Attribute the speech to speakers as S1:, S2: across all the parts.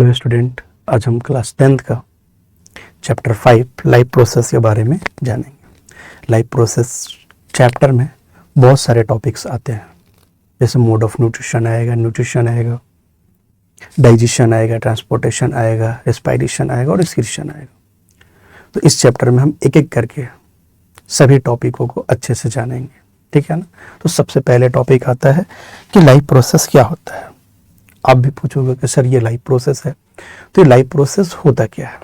S1: Hello student, आज हम class 10th का चैप्टर 5 लाइफ प्रोसेस के बारे में जानेंगे। लाइफ प्रोसेस चैप्टर में बहुत सारे टॉपिक्स आते हैं, जैसे मोड ऑफ न्यूट्रिशन आएगा, डाइजेशन आएगा, ट्रांसपोर्टेशन आएगा, रेस्पिरेशन आएगा और एक्सक्रीशन आएगा। तो इस चैप्टर में हम एक एक करके सभी टॉपिकों को अच्छे से जानेंगे, ठीक है ना। तो सबसे पहले टॉपिक आता है कि लाइफ प्रोसेस क्या होता है। आप भी पूछोगे कि सर ये लाइफ प्रोसेस है, तो ये लाइफ प्रोसेस होता क्या है।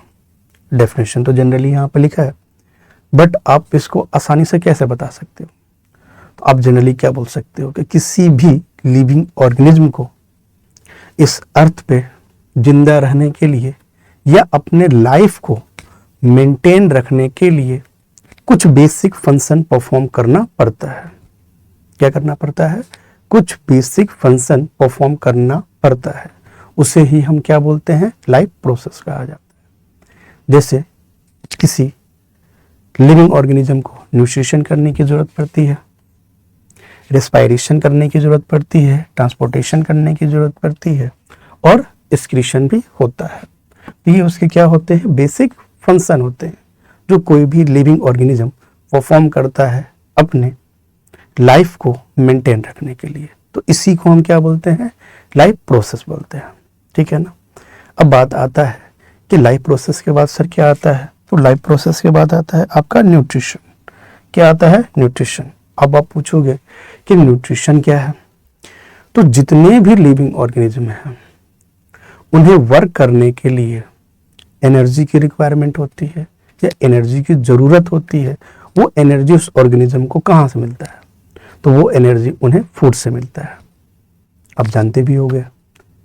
S1: डेफिनेशन तो जनरली यहाँ पर लिखा है, बट आप इसको आसानी से कैसे बता सकते हो। तो आप जनरली क्या बोल सकते हो कि किसी भी लिविंग ऑर्गेनिज्म को इस अर्थ पे जिंदा रहने के लिए या अपने लाइफ को मेंटेन रखने के लिए कुछ बेसिक फंक्शन परफॉर्म करना पड़ता है। क्या करना पड़ता है? कुछ बेसिक फंक्शन परफॉर्म करना पड़ता है, उसे ही हम क्या बोलते हैं? लाइफ प्रोसेस कहा जाता है। जैसे किसी लिविंग ऑर्गेनिज्म को न्यूट्रिशन करने की जरूरत पड़ती है, रेस्पिरेशन करने की जरूरत पड़ती है, ट्रांसपोर्टेशन करने की जरूरत पड़ती है और एक्सक्रीशन भी होता है। तो ये उसके क्या होते हैं? बेसिक फंक्शन होते हैं जो कोई भी लिविंग ऑर्गेनिज्म परफॉर्म करता है अपने लाइफ को मेंटेन रखने के लिए। तो इसी को हम क्या बोलते हैं? लाइफ प्रोसेस बोलते हैं, ठीक है ना। अब बात आता है कि लाइफ प्रोसेस के बाद सर क्या आता है? तो लाइफ प्रोसेस के बाद आता है आपका न्यूट्रिशन। क्या आता है? न्यूट्रिशन। अब आप पूछोगे कि न्यूट्रिशन क्या है, तो जितने भी लिविंग ऑर्गेनिज्म हैं उन्हें वर्क करने के लिए एनर्जी की रिक्वायरमेंट होती है या एनर्जी की ज़रूरत होती है। वो एनर्जी उस ऑर्गेनिज्म को कहाँ से मिलता है? तो वो एनर्जी उन्हें फूड से मिलता है। आप जानते भी होंगे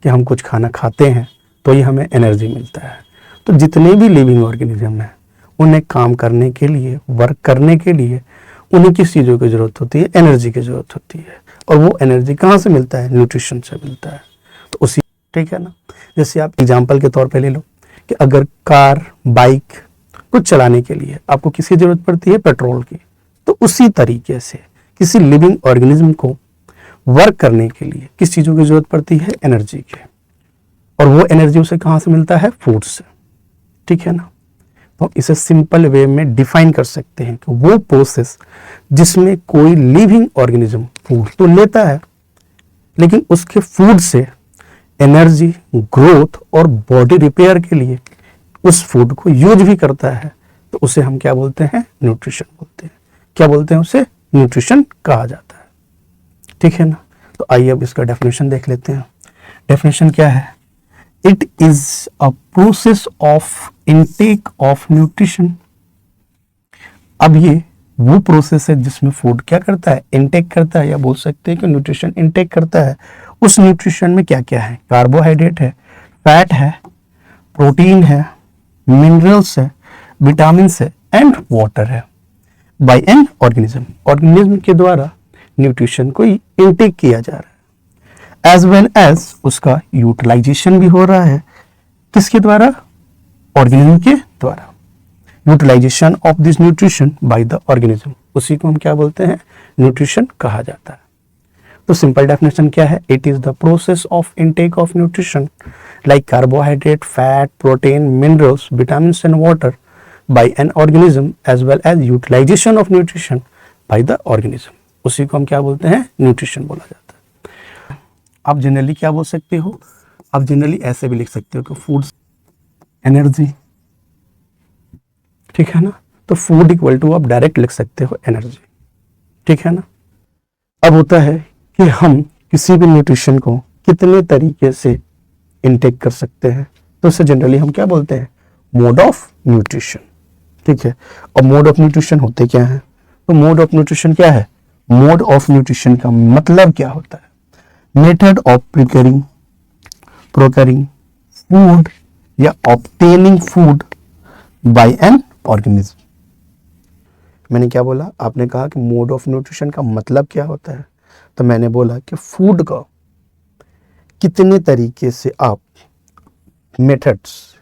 S1: कि हम कुछ खाना खाते हैं तो ये हमें एनर्जी मिलता है। तो जितने भी लिविंग ऑर्गेनिज्म हैं उन्हें काम करने के लिए, वर्क करने के लिए उन्हें किस चीज़ों की ज़रूरत होती है? एनर्जी की ज़रूरत होती है। और वो एनर्जी कहाँ से मिलता है? न्यूट्रिशन से मिलता है। तो उसी, ठीक है ना। जैसे आप एग्जाम्पल के तौर पे ले लो कि अगर कार, बाइक कुछ चलाने के लिए आपको किसकी ज़रूरत पड़ती है? पेट्रोल की। तो उसी तरीके से किसी लिविंग ऑर्गेनिज्म को वर्क करने के लिए किस चीज़ों की ज़रूरत पड़ती है? एनर्जी की। और वो एनर्जी उसे कहाँ से मिलता है? फूड से, ठीक है ना। तो इसे सिंपल वे में डिफाइन कर सकते हैं कि वो प्रोसेस जिसमें कोई लिविंग ऑर्गेनिज्म फूड तो लेता है लेकिन उसके फूड से एनर्जी, ग्रोथ और बॉडी रिपेयर के लिए उस फूड को यूज भी करता है, तो उसे हम क्या बोलते हैं? न्यूट्रिशन बोलते हैं। क्या बोलते हैं? उसे न्यूट्रिशन कहा जाता है, ठीक है ना। तो आइए अब इसका डेफिनेशन देख लेते हैं। डेफिनेशन क्या है? It is a process of intake of nutrition. अब ये वो प्रोसेस है जिसमें फूड क्या करता है? इनटेक करता है, या बोल सकते हैं कि न्यूट्रिशन इनटेक करता है। उस न्यूट्रिशन में क्या क्या है? कार्बोहाइड्रेट है, फैट है, प्रोटीन है, मिनरल्स है, विटामिन है एंड वाटर है। बाय एन ऑर्गेनिज्म, ऑर्गेनिज्म के द्वारा न्यूट्रिशन को इनटेक किया जा रहा है, एज वेल एज उसका यूटिलाइजेशन भी हो रहा है। किसके द्वारा? ऑर्गेनिज्म के द्वारा। Utilization of this nutrition by the organism, उसी को हम क्या बोलते हैं? न्यूट्रिशन कहा जाता है। तो सिंपल डेफिनेशन क्या है? It is the process of intake of nutrition like carbohydrate, fat, protein, minerals, vitamin and water by an organism as well as utilization of nutrition by the organism, उसी को हम क्या बोलते हैं? न्यूट्रिशन बोला जाता है। आप जनरली क्या बोल सकते हो? आप जनरली ऐसे भी लिख सकते हो कि फूड एनर्जी, ठीक है ना। तो फूड इक्वल टू आप डायरेक्ट लिख सकते हो एनर्जी, ठीक है ना। अब होता है कि हम किसी भी न्यूट्रिशन को कितने तरीके से इनटेक कर सकते हैं, तो उसे जनरली हम क्या बोलते हैं? मोड ऑफ न्यूट्रिशन, ठीक है। और मोड ऑफ न्यूट्रिशन होते क्या है? तो मोड ऑफ न्यूट्रिशन क्या है? मोड ऑफ न्यूट्रिशन का मतलब क्या होता है? मेथड ऑफ प्रोक्योरिंग फूड या obtaining food by an organism. मैंने क्या बोला? आपने कहा कि मोड ऑफ न्यूट्रिशन का मतलब क्या होता है, तो मैंने बोला कि फूड का कितने तरीके से आप, मेथड्स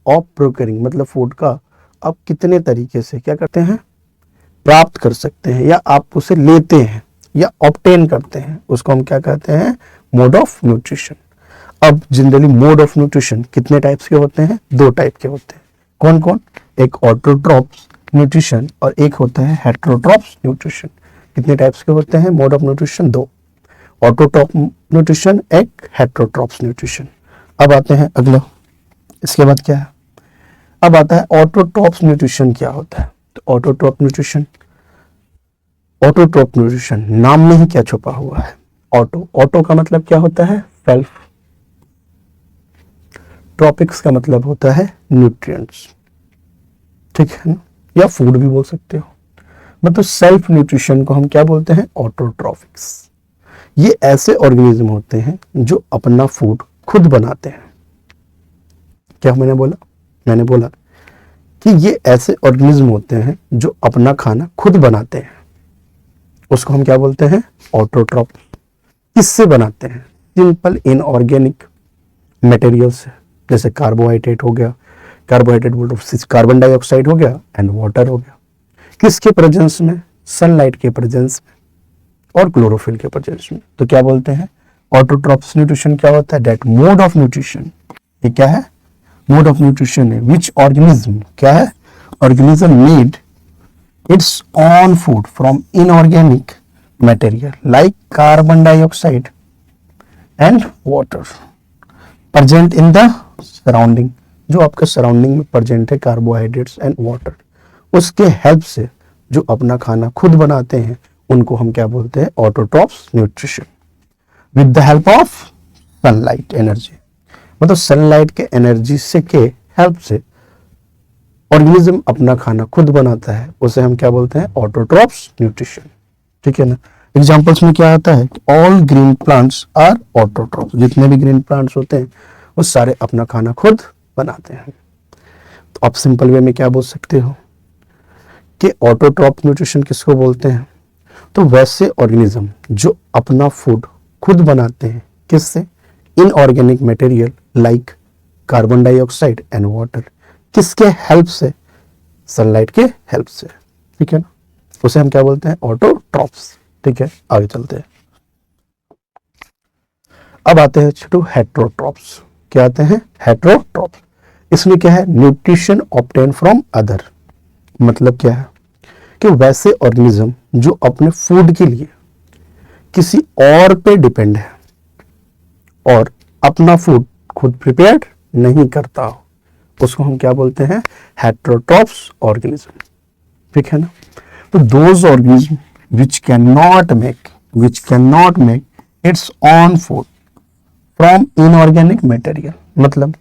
S1: ऑफ प्रोक्योरिंग मतलब फूड का आप कितने तरीके से क्या करते हैं? प्राप्त कर सकते हैं, या आप उसे लेते हैं या ऑब्टेन करते हैं, उसको हम क्या कहते हैं? Mode of nutrition. अब जनरली मोड ऑफ न्यूट्रिशन कितने टाइप्स के होते हैं? 2 टाइप के होते हैं। कौन कौन? एक ऑटोट्रॉप्स न्यूट्रिशन और एक होता है हेटेरोट्रॉप्स न्यूट्रिशन। कितने टाइप्स के होते हैं mode of nutrition? 2, autotroph nutrition, एक हेटेरोट्रॉप्स न्यूट्रिशन। अब आते हैं अगला, इसके बाद क्या है? अब आता है ऑटोट्रॉप्स न्यूट्रिशन क्या होता है। तो ऑटोट्रॉप न्यूट्रिशन, ऑटोट्रॉप न्यूट्रिशन नाम में ही क्या छुपा हुआ है? ऑटो, ऑटो का मतलब क्या होता है? सेल्फ, ट्रॉपिक्स का मतलब होता है न्यूट्रिएंट्स, ठीक है ना, या फूड भी बोल सकते हो। मतलब सेल्फ न्यूट्रिशन को हम क्या बोलते हैं? ऑटोट्रॉफिक्स। ये ऐसे ऑर्गेनिज्म होते हैं जो अपना फूड खुद बनाते हैं। क्या मैंने बोला? मैंने बोला कि ये ऐसे ऑर्गेनिज्म होते हैं जो अपना खाना खुद बनाते हैं, उसको हम क्या बोलते हैं? ऑटोट्रॉप। किससे बनाते हैं? सिंपल इनऑर्गेनिक मटेरियल से, जैसे कार्बोहाइड्रेट हो गया, कार्बोहाइड्रेट बोल कार्बन डाइऑक्साइड हो गया एंड वाटर हो गया। किसके प्रेजेंस में? सनलाइट के प्रेजेंस में और क्लोरोफिल के प्रेजेंस में। तो क्या बोलते हैं? ऑटोट्रॉप्स न्यूट्रिशन क्या होता है? दैट मोड ऑफ न्यूट्रिशन, ये क्या है? मोड ऑफ न्यूट्रिशन है विच ऑर्गेनिज्म, क्या है? Organism need its own food from inorganic material like carbon dioxide and water present in the surrounding. जो आपके सराउंडिंग में प्रेजेंट है कार्बोहाइड्रेट्स एंड वाटर, उसके हेल्प से जो अपना खाना खुद बनाते हैं उनको हम क्या बोलते हैं? Autotrophs nutrition. With the help of sunlight energy, मतलब सनलाइट के एनर्जी से के हेल्प से ऑर्गेनिज्म अपना खाना खुद बनाता है, उसे हम क्या बोलते हैं? ऑटोट्रॉप्स न्यूट्रिशन, ठीक है ना। एग्जांपल्स में क्या आता है? All green plants are autotrophs. जितने भी ग्रीन प्लांट्स होते हैं वो सारे अपना खाना खुद बनाते हैं। तो आप सिंपल वे में क्या बोल सकते हो कि ऑटोट्रॉप न्यूट्रिशन किसको बोलते हैं? तो वैसे ऑर्गेनिज्म जो अपना फूड खुद बनाते हैं, किससे? Inorganic material like carbon dioxide and water. किसके हेल्प से? सनलाइट के हेल्प से, ठीक है ना। उसे हम क्या बोलते हैं? ऑटोट्रॉप्स, ठीक है। आगे चलते हैं। अब आते हैं टू हेटेरोट्रॉप्स। क्या आते हैं? हेटेरोट्रॉप्स। इसमें क्या है? Nutrition obtain from other. मतलब क्या है कि वैसे ऑर्गेनिज्म जो अपने फूड के लिए किसी और पे डिपेंड है और अपना फूड खुद प्रिपेयर नहीं करता हो, उसको हम क्या बोलते हैं? हेटेरोट्रॉप्स ऑर्गेनिज्म, ठीक है ना। तो those organism which cannot make its own food from inorganic material। मतलब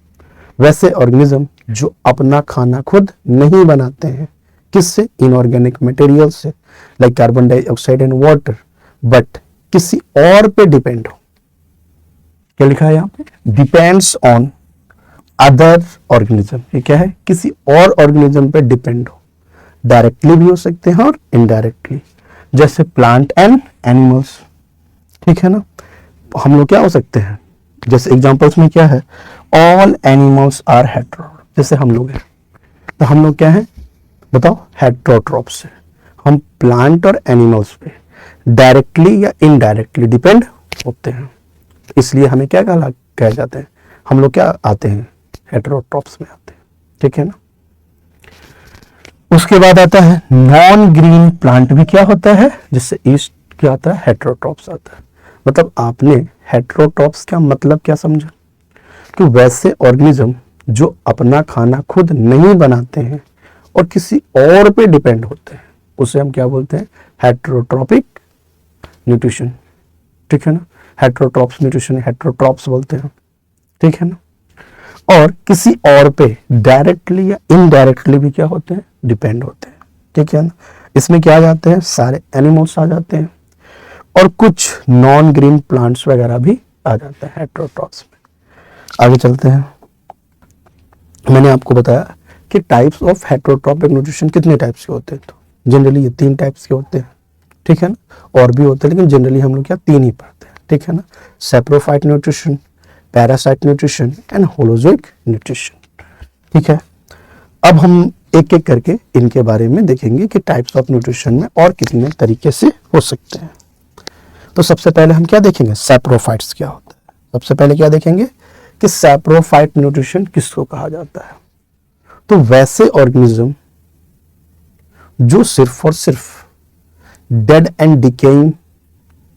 S1: वैसे ऑर्गेनिज्म जो अपना खाना खुद नहीं बनाते हैं, किससे? इनऑर्गेनिक मटेरियल से, like carbon dioxide and water, but किसी और पे डिपेंड हो। क्या लिखा है यहाँ पे? Depends on other organism. ये क्या है? किसी और ऑर्गेनिज्म पे डिपेंड हो। डायरेक्टली भी हो सकते हैं और इनडायरेक्टली, जैसे प्लांट एंड एनिमल्स, ठीक है ना। हम लोग क्या हो सकते हैं? जैसे एग्जांपल्स में क्या है? All animals are hetero. जैसे हम लोग हैं, तो हम लोग क्या हैं बताओ? हेटेरोट्रॉप्स है। हम प्लांट और एनिमल्स पे डायरेक्टली या इनडायरेक्टली डिपेंड होते हैं, इसलिए हमें क्या कहा जाते हैं? हम लोग क्या आते हैं? हेटेरोट्रॉप्स में आते हैं, ठीक है ना। उसके बाद आता है नॉन ग्रीन प्लांट भी क्या होता है? जिससे ईस्ट क्या आता है? हेटेरोट्रॉप्स आता है। मतलब आपने हेटेरोट्रॉप्स का मतलब क्या समझा? कि वैसे ऑर्गेनिज्म जो अपना खाना खुद नहीं बनाते हैं और किसी और पे डिपेंड होते हैं, उसे हम क्या बोलते हैं? हेटेरोट्रॉपिक न्यूट्रिशन, ठीक है ना। हेटेरोट्रॉप्स न्यूट्रिशन हेटेरोट्रॉप्स बोलते हैं, ठीक है ना। और किसी और पे डायरेक्टली या इनडायरेक्टली भी क्या होते हैं? डिपेंड होते हैं, ठीक है ना। इसमें क्या आ जाते हैं? सारे एनिमल्स आ जाते हैं और कुछ नॉन ग्रीन प्लांट्स वगैरह भी आ जाते हैं हेटेरोट्रॉप्स में। आगे चलते हैं। मैंने आपको बताया कि टाइप्स ऑफ हेटेरोट्रॉपिक न्यूट्रिशन कितने टाइप्स के होते हैं। तो जनरली ये 3 टाइप्स के होते हैं, ठीक है ना। और भी होते हैं लेकिन जनरली हम लोग क्या 3 ही पढ़ते हैं, ठीक है ना। Saprophyte nutrition, parasite nutrition and holozoic nutrition, ठीक है। अब हम एक एक करके इनके बारे में देखेंगे कि टाइप्स ऑफ न्यूट्रिशन में और कितने तरीके से हो सकते हैं। तो सबसे पहले हम क्या देखेंगे? सैप्रोफाइट्स क्या होता है। सबसे पहले क्या देखेंगे? कि सैप्रोफाइट न्यूट्रिशन किसको कहा जाता है। तो वैसे ऑर्गेनिज्म जो सिर्फ और सिर्फ डेड एंड डिकेइंग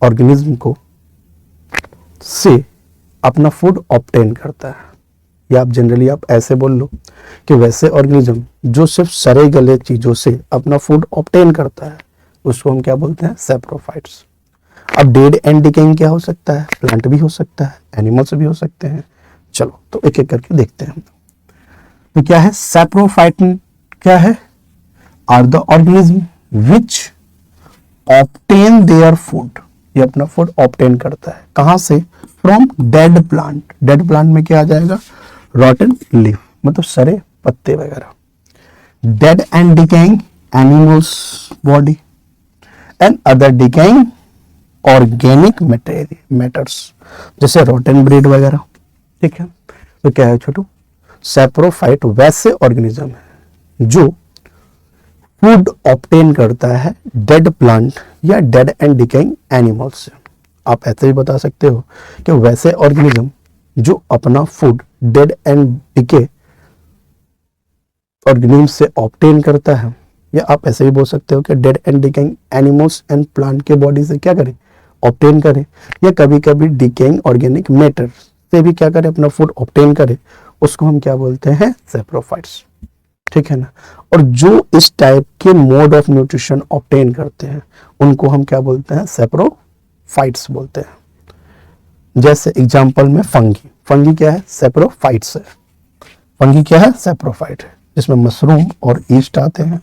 S1: ऑर्गेनिज्म को से अपना फूड ऑब्टेन करता है, या आप जनरली आप ऐसे बोल लो कि वैसे ऑर्गेनिज्म जो सिर्फ सड़े गले चीजों से अपना फूड ऑब्टेन करता है, उसको हम क्या बोलते हैं, सैप्रोफाइट्स। अब डेड एंड डिकेइंग क्या हो सकता है, प्लांट भी हो सकता है, एनिमल्स भी हो सकते हैं। चलो तो एक एक करके देखते हैं। तो क्या है सैप्रोफाइट, क्या है, are the organism which obtain their food, ये अपना फूड ऑब्टेन करता है कहां से, from dead plant. Dead plant में क्या आ जाएगा, रॉटन लीफ, मतलब सड़े पत्ते वगैरह। Dead and decaying animals body and other decaying organic matters, जैसे रॉटन ब्रेड वगैरह। ठीक है, तो क्या है छोटू, सैप्रोफाइट वैसे ऑर्गेनिज्म है जो फूड ऑब्टेन करता है डेड प्लांट या डेड एंड डिकेइंग एनिमल्स से। आप ऐसे भी बता सकते हो कि वैसे ऑर्गेनिज्म जो अपना food dead and decay organism से ऑब्टेन करता है, या आप ऐसे भी बोल सकते हो कि dead and decaying animals and plant के बॉडी से क्या करें, ऑब्टेन करें, या कभी कभी डिकेइंग ऑर्गेनिक मैटर से भी क्या करें, अपना फूड ऑब्टेन करें, उसको हम क्या बोलते हैं, सैप्रोफाइट्स। ठीक है ना। और जो इस टाइप के मोड ऑफ न्यूट्रिशन ऑब्टेन करते हैं उनको हम क्या बोलते हैं, सैप्रोफाइट्स बोलते हैं। जैसे एग्जांपल में फंगी, फंगी क्या है, सैप्रोफाइट्स है। फंगी क्या है, सैप्रोफाइट है, जिसमें मशरूम और ईस्ट आते हैं।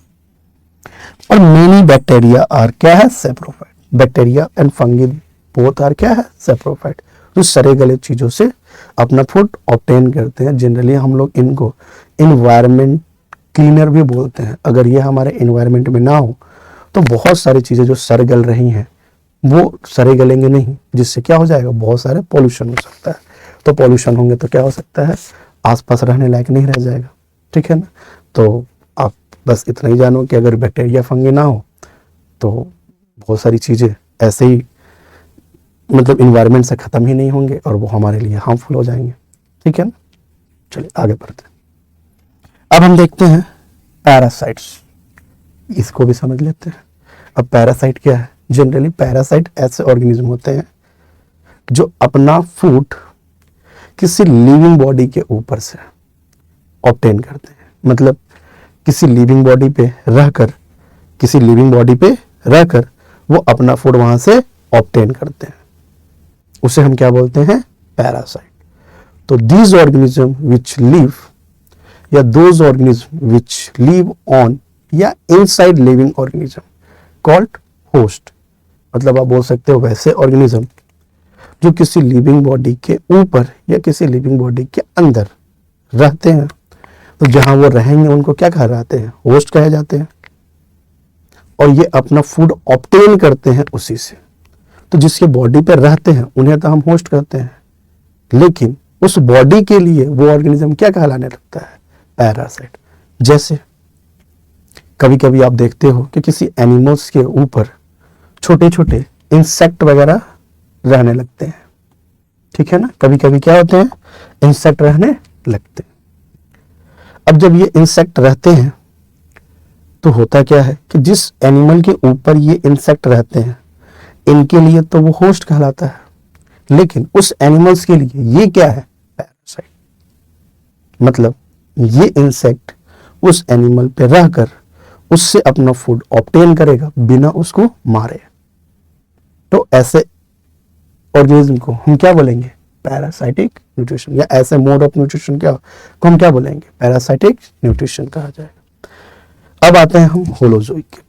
S1: और मेनी बैक्टीरिया आर क्या है, saprophyte. Bacteria and fungi both are क्या है, सैप्रोफाइट, जो सड़े गले चीजों से अपना फूड ऑब्टेन करते हैं। जनरली हम लोग इनको इन्वायरमेंट क्लीनर भी बोलते हैं। अगर ये हमारे इन्वायरमेंट में ना हो तो बहुत सारी चीजें जो सड़ गल रही हैं वो सड़े गलेंगे नहीं, जिससे क्या हो जाएगा, बहुत सारे पॉल्यूशन हो सकता है। तो पॉल्यूशन होंगे तो क्या हो सकता है, आसपास रहने लायक नहीं रह जाएगा। ठीक है ना। तो आप बस इतना ही जानो कि अगर बैक्टीरिया फंगी ना हो तो बहुत सारी चीजें ऐसे ही मतलब इन्वायरमेंट से खत्म ही नहीं होंगे और वो हमारे लिए हार्मफुल हो जाएंगे। ठीक है ना। चलिए आगे बढ़ते हैं। अब हम देखते हैं पैरासाइट्स, इसको भी समझ लेते हैं। अब पैरासाइट क्या है, जनरली पैरासाइट ऐसे ऑर्गेनिज्म होते हैं जो अपना फूड किसी लिविंग बॉडी के ऊपर से ऑब्टेन करते हैं। मतलब किसी लिविंग बॉडी पे रहकर, किसी लिविंग बॉडी पे रहकर वो अपना फूड वहां से ऑब्टेन करते हैं, उसे हम क्या बोलते हैं, पैरासाइट। तो दीज ऑर्गेनिज्म विच लिव या those organism which live on या inside living organism called host. मतलब आप बोल सकते हो वैसे ऑर्गेनिज्म जो किसी लिविंग बॉडी के ऊपर या किसी लिविंग बॉडी के अंदर रहते हैं, तो जहां वो रहेंगे उनको क्या कहा जाते हैं, होस्ट कहे जाते हैं। और ये अपना फूड ऑब्टेन करते हैं उसी से। तो जिसके बॉडी पर रहते हैं उन्हें तो हम होस्ट कहते हैं, लेकिन उस बॉडी के लिए वो ऑर्गेनिज्म क्या कहलाने लगता है, पैरासाइट। जैसे कभी कभी आप देखते हो कि किसी एनिमल्स के ऊपर छोटे छोटे इंसेक्ट वगैरह रहने लगते हैं। ठीक है ना। कभी कभी क्या होते हैं, इंसेक्ट रहने लगते हैं। अब जब ये इंसेक्ट रहते हैं तो होता क्या है कि जिस एनिमल के ऊपर ये इंसेक्ट रहते हैं इनके लिए तो वो होस्ट कहलाता है, लेकिन उस एनिमल्स के लिए ये क्या है, पैरासाइट। मतलब ये इंसेक्ट उस एनिमल पे रहकर उससे अपना फूड ऑब्टेन करेगा बिना उसको मारे। तो ऐसे ऑर्गेनिज्म को हम क्या बोलेंगे, पैरासाइटिक न्यूट्रिशन, या ऐसे मोड ऑफ न्यूट्रिशन क्या को हम क्या बोलेंगे, पैरासाइटिक न्यूट्रिशन कहा जाएगा। अब आते हैं हम होलोजोइक के,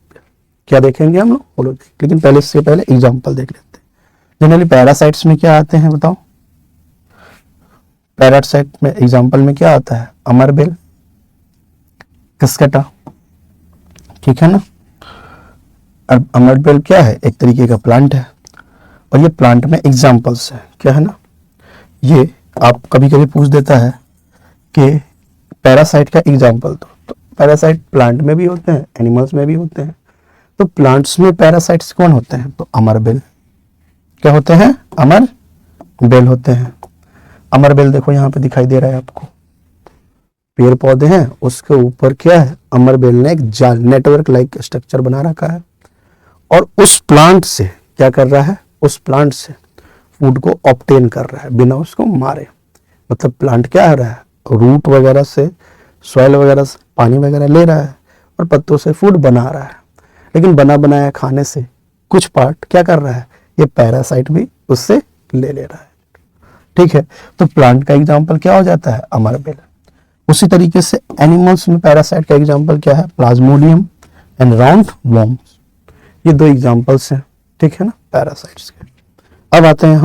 S1: क्या देखेंगे हम लोग, होलोजोइक। लेकिन पहले इससे पहले एग्जांपल देख लेते हैं। जनरली पैरासाइट्स में क्या आते हैं बताओ, पैरासाइट में एग्जांपल में क्या आता है, अमरबेल, कस्कटा। ठीक है ना। अब अमरबेल क्या है, एक तरीके का प्लांट है, और ये प्लांट में एग्जांपल्स है, क्या है ना। ये आप कभी कभी पूछ देता है कि पैरासाइट का एग्जांपल दो, तो पैरासाइट प्लांट में भी होते हैं, एनिमल्स में भी होते हैं। तो प्लांट्स में पैरासाइट्स कौन होते हैं, तो अमरबेल। क्या होते हैं, अमरबेल होते हैं। अमरबेल देखो यहाँ पे दिखाई दे रहा है आपको, पेड़ पौधे हैं, उसके ऊपर क्या है, अमरबेल ने एक जाल नेटवर्क लाइक स्ट्रक्चर बना रखा है और उस प्लांट से क्या कर रहा है, उस प्लांट से फूड को ऑब्टेन कर रहा है बिना उसको मारे। मतलब प्लांट क्या आ रहा है, रूट वगैरह से, सॉइल वगैरह से पानी वगैरह ले रहा है और पत्तों से फूड बना रहा है, लेकिन बना बनाया खाने से कुछ पार्ट क्या कर रहा है, ये पैरासाइट भी उससे ले रहा है। ठीक है, तो प्लांट का एग्जाम्पल क्या हो जाता है, अमरबेल। उसी तरीके से एनिमल्स में पैरासाइट का एग्जाम्पल क्या है, प्लाज्मोडियम एंड राउंड वॉर्म्स। ये दो एग्जाम्पल्स हैं, ठीक है ना, पैरासाइट्स के। अब आते हैं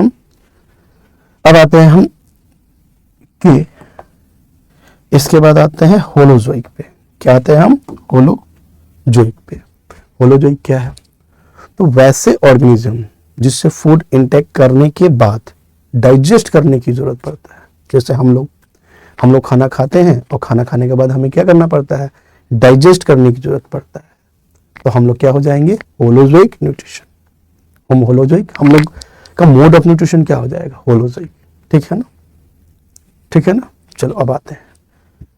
S1: हम कि इसके बाद आते हैं होलोजोइक पे। क्या आते हैं हम, होलोजोइक पे। होलोजोइक क्या है, तो वैसे ऑर्गेनिज्म जिससे फूड इंटेक करने के बाद डाइजेस्ट करने की जरूरत पड़ता है। जैसे हम लोग खाना खाते हैं और खाना खाने के बाद हमें क्या करना पड़ता है, डाइजेस्ट करने की जरूरत पड़ता है। तो हम लोग क्या हो जाएंगे, होलोजोइक न्यूट्रिशन। हम लोग का मोड ऑफ न्यूट्रिशन क्या हो जाएगा, होलोजोइक। ठीक है ना। चलो अब आते हैं,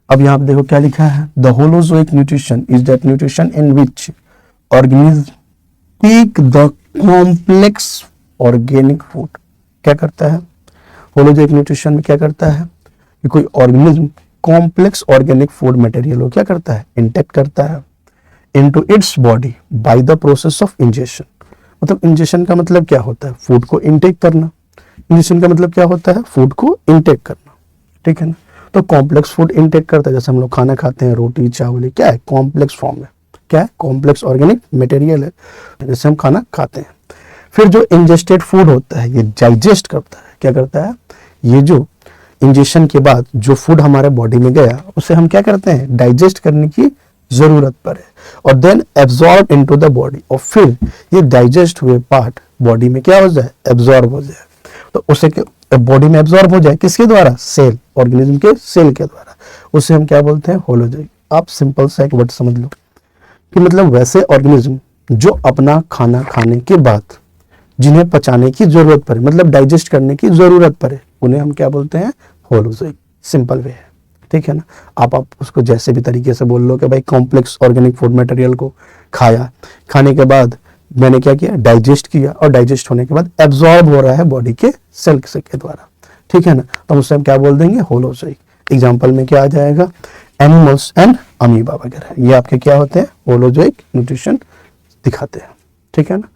S1: अब यहाँ देखो क्या लिखा है, the holozoic nutrition is that nutrition in which organism take the complex organic food. क्या करता है, होलोजोइक न्यूट्रिशन में क्या करता है कि कोई organism complex organic food material को क्या करता है, इंटेक्ट करता है into its body by the process of ingestion. मतलब इंजेशन का मतलब क्या होता है, फूड को इंटेक करना। इंजेशन का मतलब क्या होता है, फूड को इंटेक करना। ठीक है ना, तो कॉम्प्लेक्स फूड इंटेक करता है। जैसे हम लोग खाना खाते हैं, रोटी चावल, क्या है, कॉम्प्लेक्स फॉर्म है, क्या है, कॉम्प्लेक्स ऑर्गेनिक मटेरियल है, जैसे हम खाना खाते हैं। फिर जो इंजेस्टेड फूड होता है ये डाइजेस्ट करता है। क्या करता है, ये जो इंजेशन के बाद जो फूड हमारे बॉडी में गया उसे हम क्या करते हैं, डाइजेस्ट करने की जरूरत पड़े और then absorb into the body, और फिर ये डाइजेस्ट हुए पार्ट बॉडी में क्या हो जाए, एब्जॉर्ब हो जाए। तो उसे बॉडी में एब्जॉर्ब हो जाए किसके द्वारा, सेल, ऑर्गेनिज्म के सेल के द्वारा। उसे हम क्या बोलते हैं, होलोजोइक। आप सिंपल सा एक वर्ड समझ लो कि मतलब वैसे ऑर्गेनिज्म जो अपना खाना खाने के बाद जिन्हें पचाने की जरूरत पड़े, मतलब डाइजेस्ट करने की जरूरत पड़े, उन्हें हम क्या बोलते हैं, होलोजोइक। सिंपल वे है, ठीक है ना। आप उसको जैसे भी तरीके से बोल लो कि भाई कॉम्प्लेक्स ऑर्गेनिक फूड मटेरियल को खाया, खाने के बाद मैंने क्या किया, डाइजेस्ट किया, और डाइजेस्ट होने के बाद एब्जॉर्ब हो रहा है बॉडी के सेल के द्वारा। ठीक है ना, तो हम उससे हम क्या बोल देंगे, होलोजोइक। एग्जाम्पल में क्या आ जाएगा, एनिमल्स एंड अमीबा वगैरह, ये आपके क्या होते हैं, होलोजोइक न्यूट्रिशन दिखाते हैं। ठीक है ना।